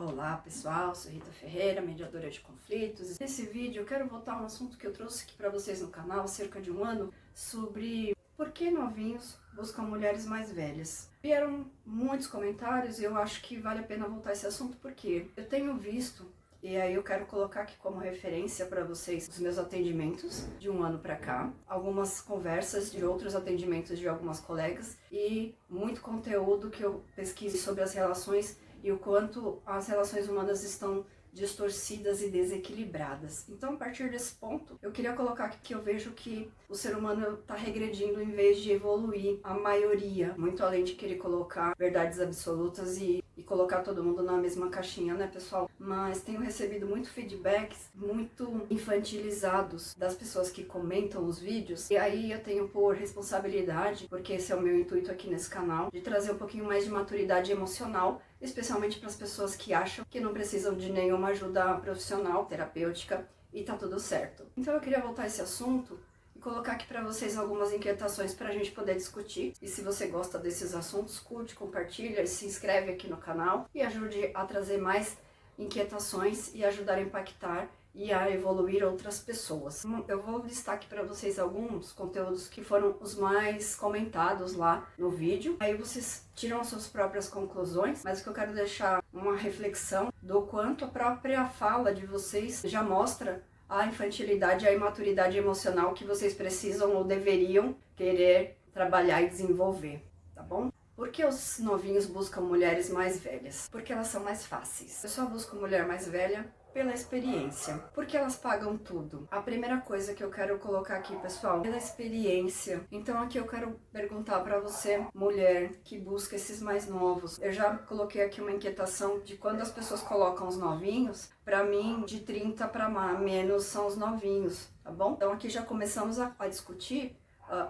Olá pessoal, sou Rita Ferreira, mediadora de conflitos. Nesse vídeo eu quero voltar a um assunto que eu trouxe aqui para vocês no canal há cerca de um ano, sobre por que novinhos buscam mulheres mais velhas. Vieram muitos comentários e eu acho que vale a pena voltar a esse assunto porque eu tenho visto, e aí eu quero colocar aqui como referência para vocês os meus atendimentos de um ano para cá, algumas conversas de outros atendimentos de algumas colegas e muito conteúdo que eu pesquisei sobre as relações e o quanto as relações humanas estão distorcidas e desequilibradas. Então, a partir desse ponto, eu queria colocar aqui que eu vejo que o ser humano está regredindo em vez de evoluir, a maioria, muito além de querer colocar verdades absolutas e colocar todo mundo na mesma caixinha, né, pessoal? Mas tenho recebido muito feedbacks muito infantilizados das pessoas que comentam os vídeos, e aí eu tenho por responsabilidade, porque esse é o meu intuito aqui nesse canal, de trazer um pouquinho mais de maturidade emocional, especialmente para as pessoas que acham que não precisam de nenhuma ajuda profissional, terapêutica, e tá tudo certo. Então eu queria voltar a esse assunto e colocar aqui para vocês algumas inquietações para a gente poder discutir. E se você gosta desses assuntos, curte, compartilha e se inscreve aqui no canal e ajude a trazer mais inquietações e ajudar a impactar e a evoluir outras pessoas. Eu vou listar aqui para vocês alguns conteúdos que foram os mais comentados lá no vídeo. Aí vocês tiram as suas próprias conclusões, mas o que eu quero deixar uma reflexão do quanto a própria fala de vocês já mostra a infantilidade e a imaturidade emocional que vocês precisam ou deveriam querer trabalhar e desenvolver, tá bom? Por que os novinhos buscam mulheres mais velhas? Porque elas são mais fáceis. Eu só busco mulher mais velha pela experiência. Porque elas pagam tudo. A primeira coisa que eu quero colocar aqui, pessoal, pela experiência. Então aqui eu quero perguntar pra você, mulher, que busca esses mais novos. Eu já coloquei aqui uma inquietação de quando as pessoas colocam os novinhos, pra mim, de 30 pra menos são os novinhos, tá bom? Então aqui já começamos a discutir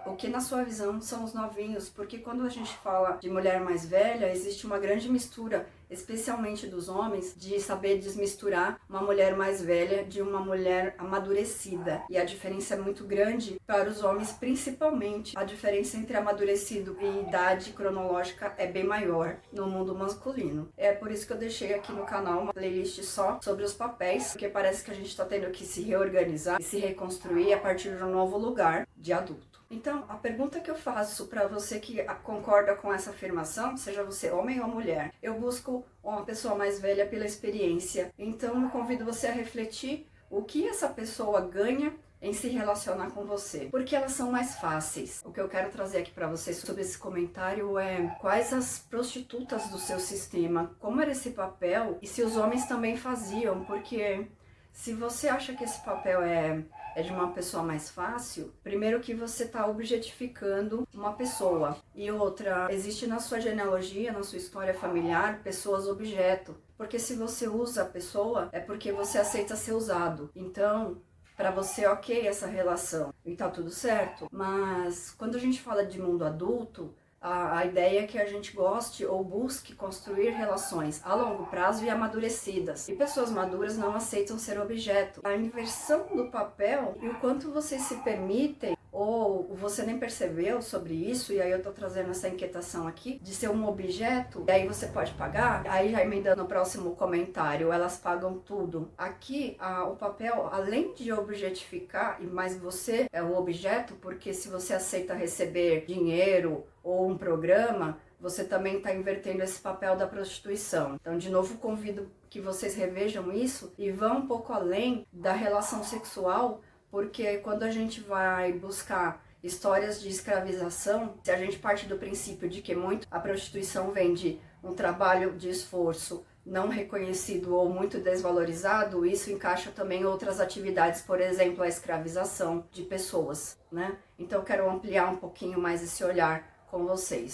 o que na sua visão são os novinhos, porque quando a gente fala de mulher mais velha, existe uma grande mistura, especialmente dos homens, de saber desmisturar uma mulher mais velha de uma mulher amadurecida. E a diferença é muito grande para os homens, principalmente. A diferença entre amadurecido e idade cronológica é bem maior no mundo masculino. É por isso que eu deixei aqui no canal uma playlist só sobre os papéis, porque parece que a gente está tendo que se reorganizar e se reconstruir a partir de um novo lugar de adulto. Então, a pergunta que eu faço para você que concorda com essa afirmação, seja você homem ou mulher, eu busco uma pessoa mais velha pela experiência. Então, eu convido você a refletir o que essa pessoa ganha em se relacionar com você, porque elas são mais fáceis. O que eu quero trazer aqui para vocês sobre esse comentário é quais as prostitutas do seu sistema, como era esse papel e se os homens também faziam, porque se você acha que esse papel é de uma pessoa mais fácil, primeiro que você está objetificando uma pessoa. E outra, existe na sua genealogia, na sua história familiar, pessoas objeto. Porque se você usa a pessoa, é porque você aceita ser usado. Então, para você, ok essa relação. E tá tudo certo. Mas quando a gente fala de mundo adulto, a ideia é que a gente goste ou busque construir relações a longo prazo e amadurecidas. E pessoas maduras não aceitam ser objeto. A inversão do papel e o quanto vocês se permitem ou você nem percebeu sobre isso, e aí eu tô trazendo essa inquietação aqui, de ser um objeto, e aí você pode pagar, aí já emendando no próximo comentário, elas pagam tudo. Aqui, o papel, além de objetificar, e mais você é o objeto, porque se você aceita receber dinheiro ou um programa, você também está invertendo esse papel da prostituição. Então, de novo, convido que vocês revejam isso e vão um pouco além da relação sexual, porque quando a gente vai buscar histórias de escravização, se a gente parte do princípio de que muito a prostituição vem de um trabalho de esforço não reconhecido ou muito desvalorizado, isso encaixa também em outras atividades, por exemplo, a escravização de pessoas, né? Então eu quero ampliar um pouquinho mais esse olhar com vocês.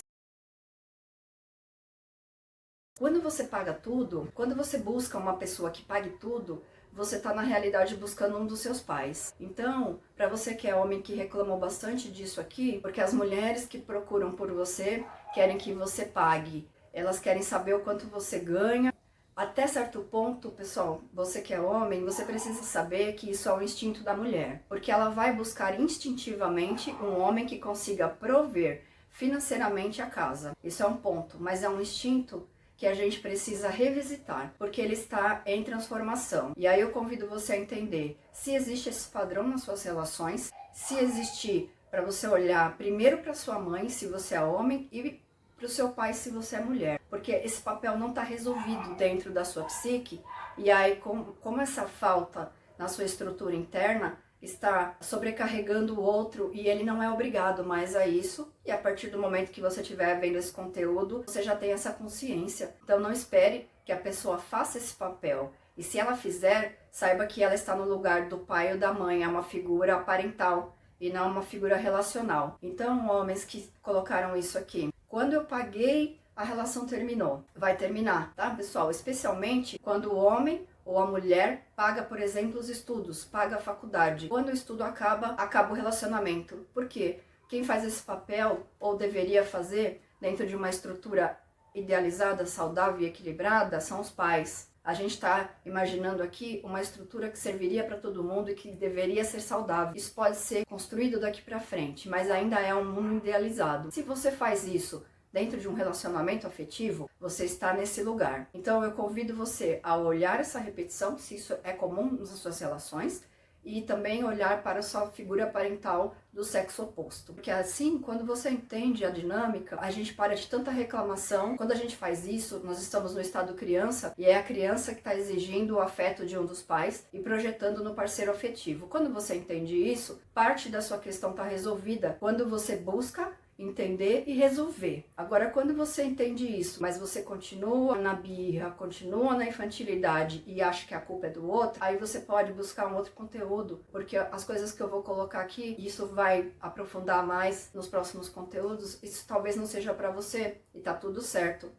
Quando você paga tudo, quando você busca uma pessoa que pague tudo, você está na realidade buscando um dos seus pais. Então, para você que é homem que reclamou bastante disso aqui, porque as mulheres que procuram por você querem que você pague, elas querem saber o quanto você ganha. Até certo ponto, pessoal, você que é homem, você precisa saber que isso é o instinto da mulher, porque ela vai buscar instintivamente um homem que consiga prover financeiramente a casa. Isso é um ponto, mas é um instinto que a gente precisa revisitar, porque ele está em transformação. E aí eu convido você a entender se existe esse padrão nas suas relações, se existir, para você olhar primeiro para sua mãe, se você é homem, e para o seu pai, se você é mulher. Porque esse papel não está resolvido dentro da sua psique, e aí como essa falta na sua estrutura interna está sobrecarregando o outro e ele não é obrigado mais a isso, e a partir do momento que você estiver vendo esse conteúdo, você já tem essa consciência. Então não espere que a pessoa faça esse papel, e se ela fizer, saiba que ela está no lugar do pai ou da mãe, é uma figura parental e não uma figura relacional. Então, homens que colocaram isso aqui, quando eu paguei, a relação terminou. Vai terminar, tá, pessoal? Especialmente quando o homem ou a mulher paga, por exemplo, os estudos, paga a faculdade. Quando o estudo acaba, acaba o relacionamento. Por quê? Quem faz esse papel, ou deveria fazer, dentro de uma estrutura idealizada, saudável e equilibrada, são os pais. A gente está imaginando aqui uma estrutura que serviria para todo mundo e que deveria ser saudável. Isso pode ser construído daqui para frente, mas ainda é um mundo idealizado. Se você faz isso dentro de um relacionamento afetivo, você está nesse lugar. Então eu convido você a olhar essa repetição, se isso é comum nas suas relações, e também olhar para a sua figura parental do sexo oposto. Porque assim, quando você entende a dinâmica, a gente para de tanta reclamação. Quando a gente faz isso, nós estamos no estado criança, e é a criança que está exigindo o afeto de um dos pais e projetando no parceiro afetivo. Quando você entende isso, parte da sua questão está resolvida quando você busca entender e resolver. Agora, quando você entende isso, mas você continua na birra, continua na infantilidade e acha que a culpa é do outro, aí você pode buscar um outro conteúdo, porque as coisas que eu vou colocar aqui, isso vai aprofundar mais nos próximos conteúdos, isso talvez não seja para você e tá tudo certo.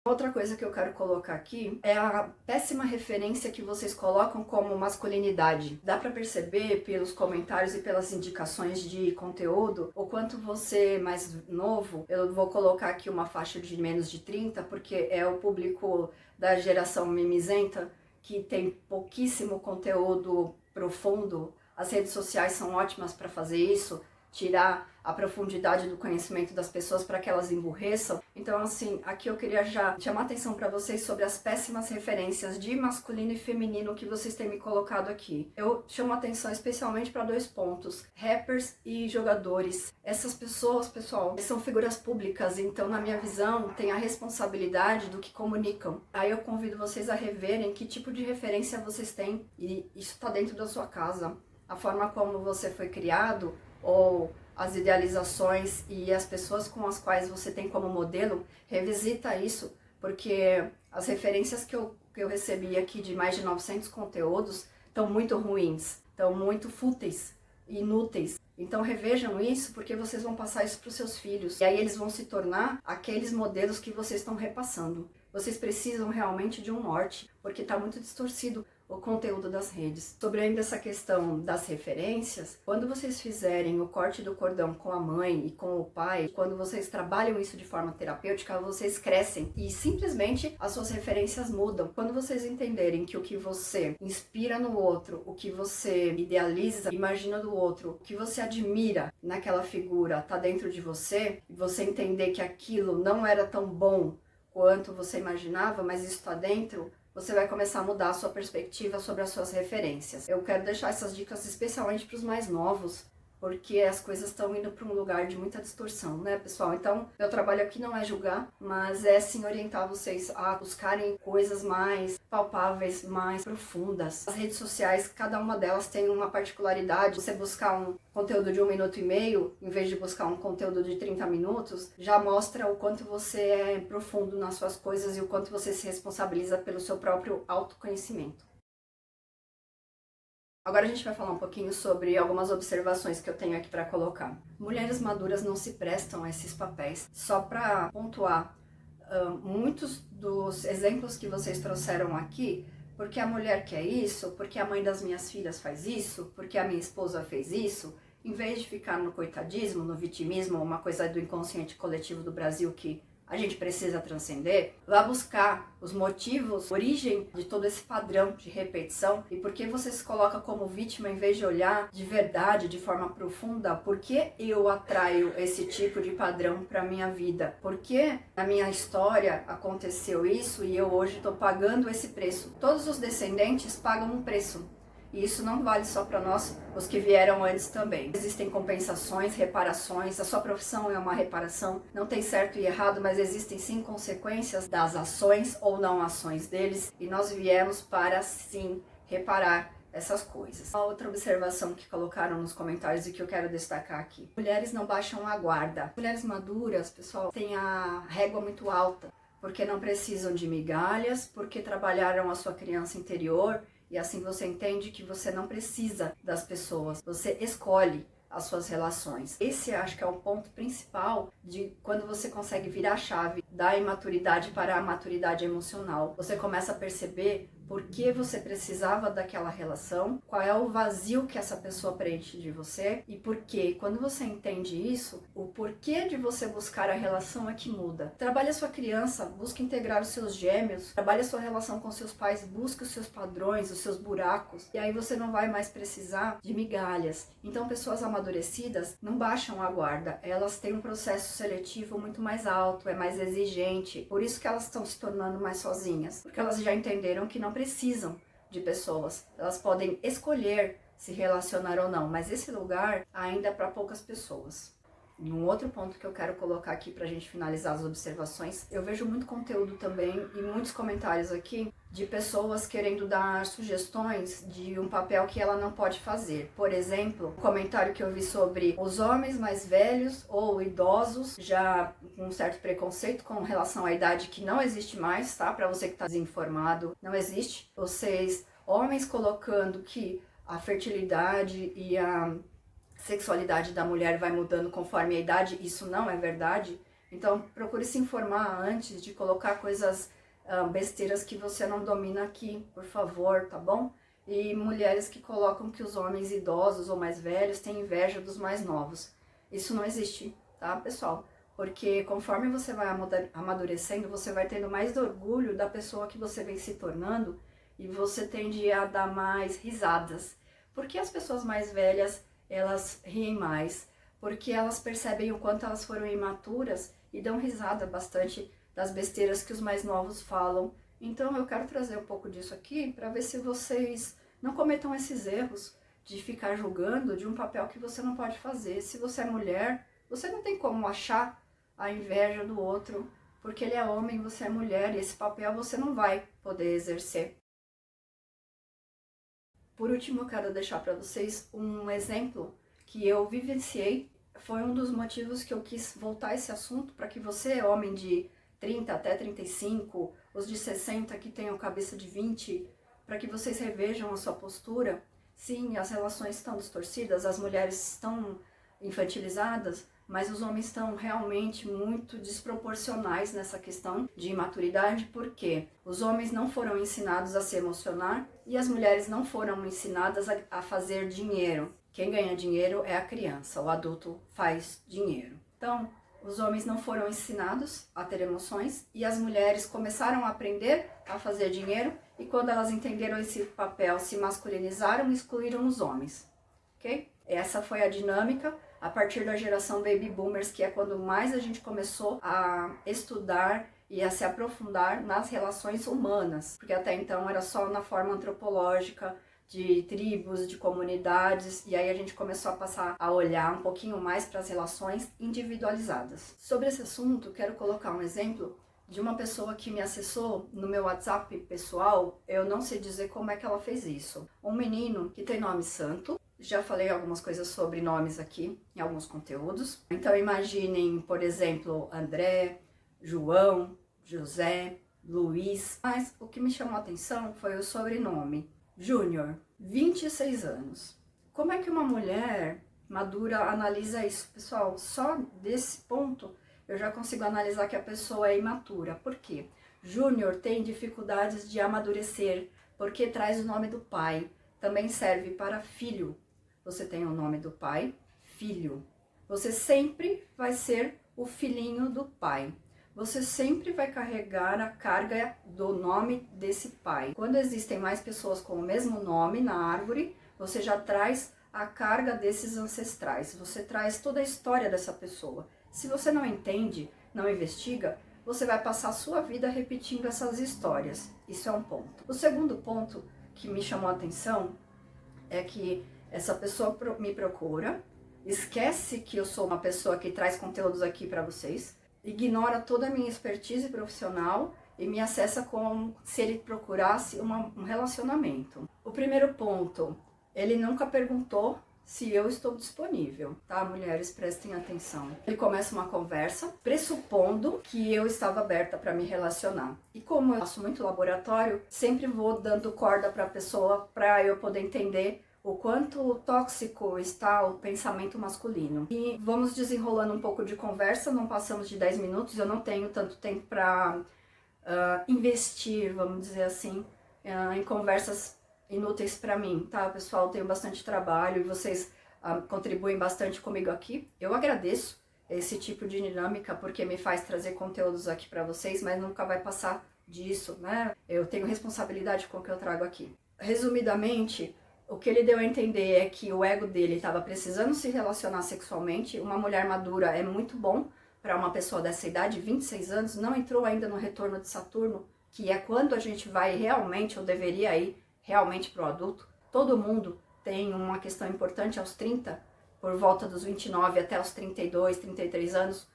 Outra coisa que eu quero colocar aqui é a péssima referência que vocês colocam como masculinidade. Dá pra perceber pelos comentários e pelas indicações de conteúdo o quanto você mais novo, eu vou colocar aqui uma faixa de menos de 30, porque é o público da geração mimizenta, que tem pouquíssimo conteúdo profundo. As redes sociais são ótimas para fazer isso, tirar a profundidade do conhecimento das pessoas para que elas emburreçam. Então, assim, aqui eu queria já chamar atenção para vocês sobre as péssimas referências de masculino e feminino que vocês têm me colocado aqui. Eu chamo atenção especialmente para 2 pontos: rappers e jogadores. Essas pessoas, pessoal, são figuras públicas, então, na minha visão, tem a responsabilidade do que comunicam. Aí eu convido vocês a reverem que tipo de referência vocês têm, e isso está dentro da sua casa. A forma como você foi criado, ou as idealizações e as pessoas com as quais você tem como modelo, revisita isso, porque as referências que eu recebi aqui de mais de 900 conteúdos estão muito ruins, estão muito fúteis, inúteis. Então revejam isso, porque vocês vão passar isso para os seus filhos, e aí eles vão se tornar aqueles modelos que vocês estão repassando. Vocês precisam realmente de um norte, porque está muito distorcido o conteúdo das redes. Sobre ainda essa questão das referências, quando vocês fizerem o corte do cordão com a mãe e com o pai, quando vocês trabalham isso de forma terapêutica, vocês crescem e simplesmente as suas referências mudam. Quando vocês entenderem que o que você inspira no outro, o que você idealiza, imagina do outro, o que você admira naquela figura está dentro de você, e você entender que aquilo não era tão bom quanto você imaginava, mas isso está dentro, você vai começar a mudar a sua perspectiva sobre as suas referências. Eu quero deixar essas dicas especialmente para os mais novos, porque as coisas estão indo para um lugar de muita distorção, né, pessoal? Então, meu trabalho aqui não é julgar, mas é sim orientar vocês a buscarem coisas mais palpáveis, mais profundas. As redes sociais, cada uma delas tem uma particularidade. Você buscar um conteúdo de 1 minuto e meio, em vez de buscar um conteúdo de 30 minutos, já mostra o quanto você é profundo nas suas coisas e o quanto você se responsabiliza pelo seu próprio autoconhecimento. Agora a gente vai falar um pouquinho sobre algumas observações que eu tenho aqui para colocar. Mulheres maduras não se prestam a esses papéis. Só para pontuar, muitos dos exemplos que vocês trouxeram aqui, porque a mulher quer isso, porque a mãe das minhas filhas faz isso, porque a minha esposa fez isso, em vez de ficar no coitadismo, no vitimismo, uma coisa do inconsciente coletivo do Brasil que a gente precisa transcender, vá buscar os motivos, a origem de todo esse padrão de repetição e por que você se coloca como vítima em vez de olhar de verdade, de forma profunda, por que eu atraio esse tipo de padrão para minha vida? Por que na minha história aconteceu isso e eu hoje estou pagando esse preço? Todos os descendentes pagam um preço. E isso não vale só para nós, os que vieram antes também. Existem compensações, reparações, a sua profissão é uma reparação. Não tem certo e errado, mas existem sim consequências das ações ou não ações deles. E nós viemos para sim reparar essas coisas. Uma outra observação que colocaram nos comentários e que eu quero destacar aqui. Mulheres não baixam a guarda. Mulheres maduras, pessoal, têm a régua muito alta. Porque não precisam de migalhas, porque trabalharam a sua criança interior. E assim você entende que você não precisa das pessoas, você escolhe as suas relações. Esse acho que é o ponto principal de quando você consegue virar a chave da imaturidade para a maturidade emocional. Você começa a perceber por que você precisava daquela relação, qual é o vazio que essa pessoa preenche de você e por que. Quando você entende isso, o porquê de você buscar a relação é que muda. Trabalhe a sua criança, busque integrar os seus gêmeos, trabalhe a sua relação com seus pais, busque os seus padrões, os seus buracos, e aí você não vai mais precisar de migalhas. Então, pessoas amadurecidas não baixam a guarda, elas têm um processo seletivo muito mais alto, é mais exigente, por isso que elas estão se tornando mais sozinhas, porque elas já entenderam que não precisam de pessoas, elas podem escolher se relacionar ou não, mas esse lugar ainda é para poucas pessoas. E um outro ponto que eu quero colocar aqui para a gente finalizar as observações, eu vejo muito conteúdo também e muitos comentários aqui de pessoas querendo dar sugestões de um papel que ela não pode fazer. Por exemplo, um comentário que eu vi sobre os homens mais velhos ou idosos, já com um certo preconceito com relação à idade que não existe mais, tá? Para você que está desinformado, não existe. Vocês, homens, colocando que a fertilidade e a sexualidade da mulher vai mudando conforme a idade, isso não é verdade. Então procure se informar antes de colocar coisas besteiras que você não domina aqui, por favor, tá bom? E mulheres que colocam que os homens idosos ou mais velhos têm inveja dos mais novos. Isso não existe, tá, pessoal? Porque conforme você vai amadurecendo, você vai tendo mais orgulho da pessoa que você vem se tornando e você tende a dar mais risadas. Porque as pessoas mais velhas elas riem mais, porque elas percebem o quanto elas foram imaturas e dão risada bastante das besteiras que os mais novos falam. Então eu quero trazer um pouco disso aqui para ver se vocês não cometam esses erros de ficar julgando de um papel que você não pode fazer. Se você é mulher, você não tem como achar a inveja do outro, porque ele é homem, você é mulher, e esse papel você não vai poder exercer. Por último, eu quero deixar para vocês um exemplo que eu vivenciei. Foi um dos motivos que eu quis voltar a esse assunto, para que você, homem de 30 até 35, os de 60 que tenham cabeça de 20, para que vocês revejam a sua postura. Sim, as relações estão distorcidas, as mulheres estão infantilizadas, mas os homens estão realmente muito desproporcionais nessa questão de imaturidade, porque os homens não foram ensinados a se emocionar e as mulheres não foram ensinadas a fazer dinheiro. Quem ganha dinheiro é a criança, o adulto faz dinheiro. Então, os homens não foram ensinados a ter emoções e as mulheres começaram a aprender a fazer dinheiro e quando elas entenderam esse papel, se masculinizaram e excluíram os homens, ok? Essa foi a dinâmica a partir da geração Baby Boomers, que é quando mais a gente começou a estudar e a se aprofundar nas relações humanas, porque até então era só na forma antropológica, de tribos, de comunidades, e aí a gente começou a passar a olhar um pouquinho mais para as relações individualizadas. Sobre esse assunto, quero colocar um exemplo de uma pessoa que me acessou no meu WhatsApp pessoal. Eu não sei dizer como é que ela fez isso. Um menino que tem nome Santo. Já falei algumas coisas sobre nomes aqui, em alguns conteúdos. Então imaginem, por exemplo, André, João, José, Luiz. Mas o que me chamou a atenção foi o sobrenome. Júnior, 26 anos. Como é que uma mulher madura analisa isso? Pessoal, só desse ponto eu já consigo analisar que a pessoa é imatura. Por quê? Júnior tem dificuldades de amadurecer, porque traz o nome do pai. Também serve para filho. Você tem o nome do pai, filho. Você sempre vai ser o filhinho do pai. você sempre vai carregar a carga do nome desse pai. Quando existem mais pessoas com o mesmo nome na árvore, você já traz a carga desses ancestrais, você traz toda a história dessa pessoa. Se você não entende, não investiga, você vai passar a sua vida repetindo essas histórias. Isso é um ponto. O segundo ponto que me chamou a atenção é que essa pessoa me procura, esquece que eu sou uma pessoa que traz conteúdos aqui para vocês, ignora toda a minha expertise profissional e me acessa como se ele procurasse um relacionamento. O primeiro ponto, ele nunca perguntou se eu estou disponível, tá? Mulheres, prestem atenção. Ele começa uma conversa pressupondo que eu estava aberta para me relacionar. E como eu faço muito laboratório, sempre vou dando corda para a pessoa para eu poder entender o quanto tóxico está o pensamento masculino. E vamos desenrolando um pouco de conversa, não passamos de 10 minutos, eu não tenho tanto tempo para investir, vamos dizer assim, em conversas inúteis para mim, tá, pessoal? Eu tenho bastante trabalho e vocês contribuem bastante comigo aqui. Eu agradeço esse tipo de dinâmica porque me faz trazer conteúdos aqui para vocês, mas nunca vai passar disso, né? Eu tenho responsabilidade com o que eu trago aqui. Resumidamente, o que ele deu a entender é que o ego dele estava precisando se relacionar sexualmente. Uma mulher madura é muito bom para uma pessoa dessa idade, 26 anos, não entrou ainda no retorno de Saturno, que é quando a gente vai realmente, ou deveria ir realmente para o adulto. Todo mundo tem uma questão importante aos 30, por volta dos 29 até os 32, 33 anos,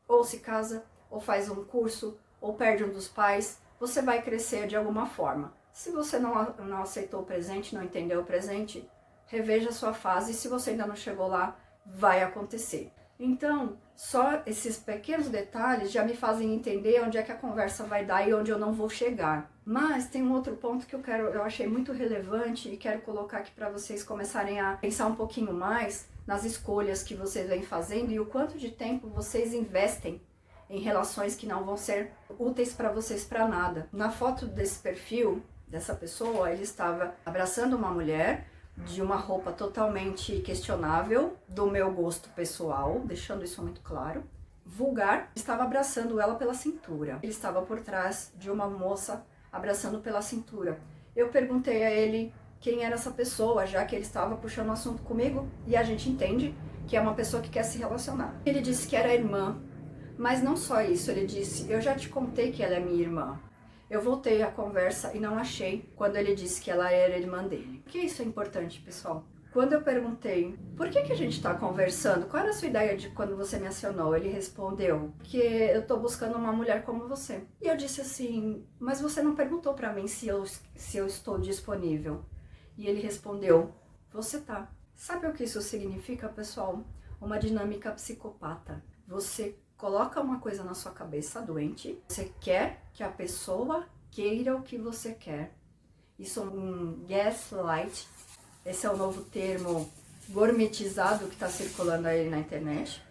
ou se casa, ou faz um curso, ou perde um dos pais, você vai crescer de alguma forma. Se você não aceitou o presente, não entendeu o presente, reveja a sua fase e se você ainda não chegou lá, vai acontecer. Então, só esses pequenos detalhes já me fazem entender onde é que a conversa vai dar e onde eu não vou chegar. Mas tem um outro ponto que eu achei muito relevante e quero colocar aqui para vocês começarem a pensar um pouquinho mais nas escolhas que vocês vêm fazendo e o quanto de tempo vocês investem em relações que não vão ser úteis para vocês para nada. Na foto desse perfil, dessa pessoa, ele estava abraçando uma mulher de uma roupa totalmente questionável, do meu gosto pessoal, deixando isso muito claro. Vulgar, estava abraçando ela pela cintura. Ele estava por trás de uma moça abraçando pela cintura. Eu perguntei a ele quem era essa pessoa, já que ele estava puxando o assunto comigo, e a gente entende que é uma pessoa que quer se relacionar. Ele disse que era irmã, mas não só isso, ele disse, eu já te contei que ela é minha irmã. Eu voltei a conversa e não achei quando ele disse que ela era irmã dele. Por que isso é importante, pessoal? Quando eu perguntei, por que a gente está conversando? Qual era a sua ideia de quando você me acionou? Ele respondeu, que eu estou buscando uma mulher como você. E eu disse assim, mas você não perguntou para mim se eu estou disponível. E ele respondeu, você tá. Sabe o que isso significa, pessoal? Uma dinâmica psicopata. Você coloca uma coisa na sua cabeça doente, você quer que a pessoa queira o que você quer. Isso é um gaslight, esse é o novo termo gourmetizado que está circulando aí na internet.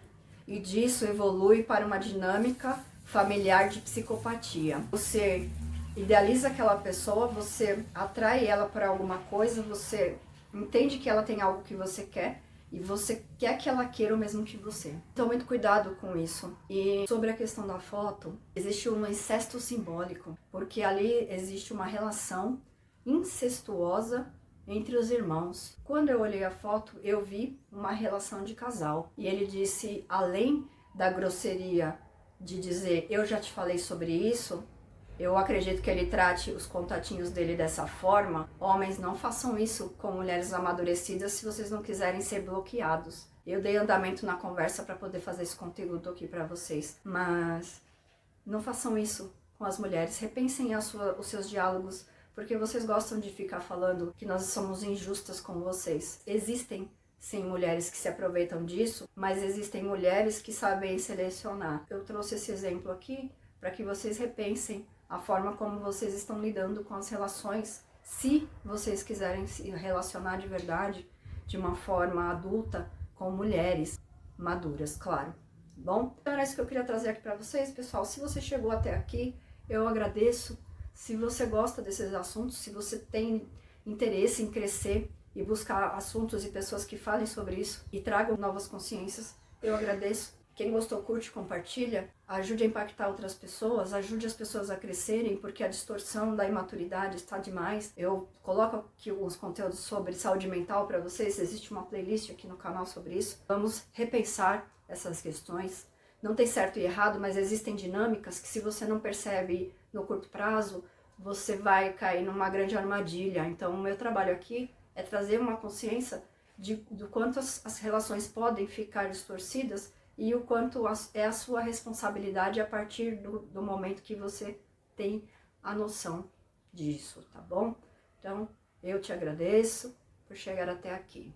E disso evolui para uma dinâmica familiar de psicopatia. Você idealiza aquela pessoa, você atrai ela para alguma coisa, você entende que ela tem algo que você quer, e você quer que ela queira o mesmo que você. Então, muito cuidado com isso. E sobre a questão da foto, existe um incesto simbólico, porque ali existe uma relação incestuosa entre os irmãos. Quando eu olhei a foto, eu vi uma relação de casal. E ele disse, além da grosseria de dizer, eu já te falei sobre isso, eu acredito que ele trate os contatinhos dele dessa forma. Homens, não façam isso com mulheres amadurecidas se vocês não quiserem ser bloqueados. Eu dei andamento na conversa para poder fazer esse conteúdo aqui para vocês. Mas não façam isso com as mulheres. Repensem os seus diálogos, porque vocês gostam de ficar falando que nós somos injustas com vocês. Existem, sim, mulheres que se aproveitam disso, mas existem mulheres que sabem selecionar. Eu trouxe esse exemplo aqui para que vocês repensem a forma como vocês estão lidando com as relações, se vocês quiserem se relacionar de verdade, de uma forma adulta, com mulheres maduras, claro. Bom, então era isso que eu queria trazer aqui para vocês, pessoal. Se você chegou até aqui, eu agradeço. Se você gosta desses assuntos, se você tem interesse em crescer e buscar assuntos e pessoas que falem sobre isso e tragam novas consciências, eu agradeço. Quem gostou, curte, compartilha, ajude a impactar outras pessoas, ajude as pessoas a crescerem, porque a distorção da imaturidade está demais. Eu coloco aqui alguns conteúdos sobre saúde mental para vocês, existe uma playlist aqui no canal sobre isso. Vamos repensar essas questões. Não tem certo e errado, mas existem dinâmicas que, se você não percebe no curto prazo, você vai cair numa grande armadilha. Então, o meu trabalho aqui é trazer uma consciência do quanto as relações podem ficar distorcidas e o quanto é a sua responsabilidade a partir do momento que você tem a noção disso, tá bom? Então, eu te agradeço por chegar até aqui.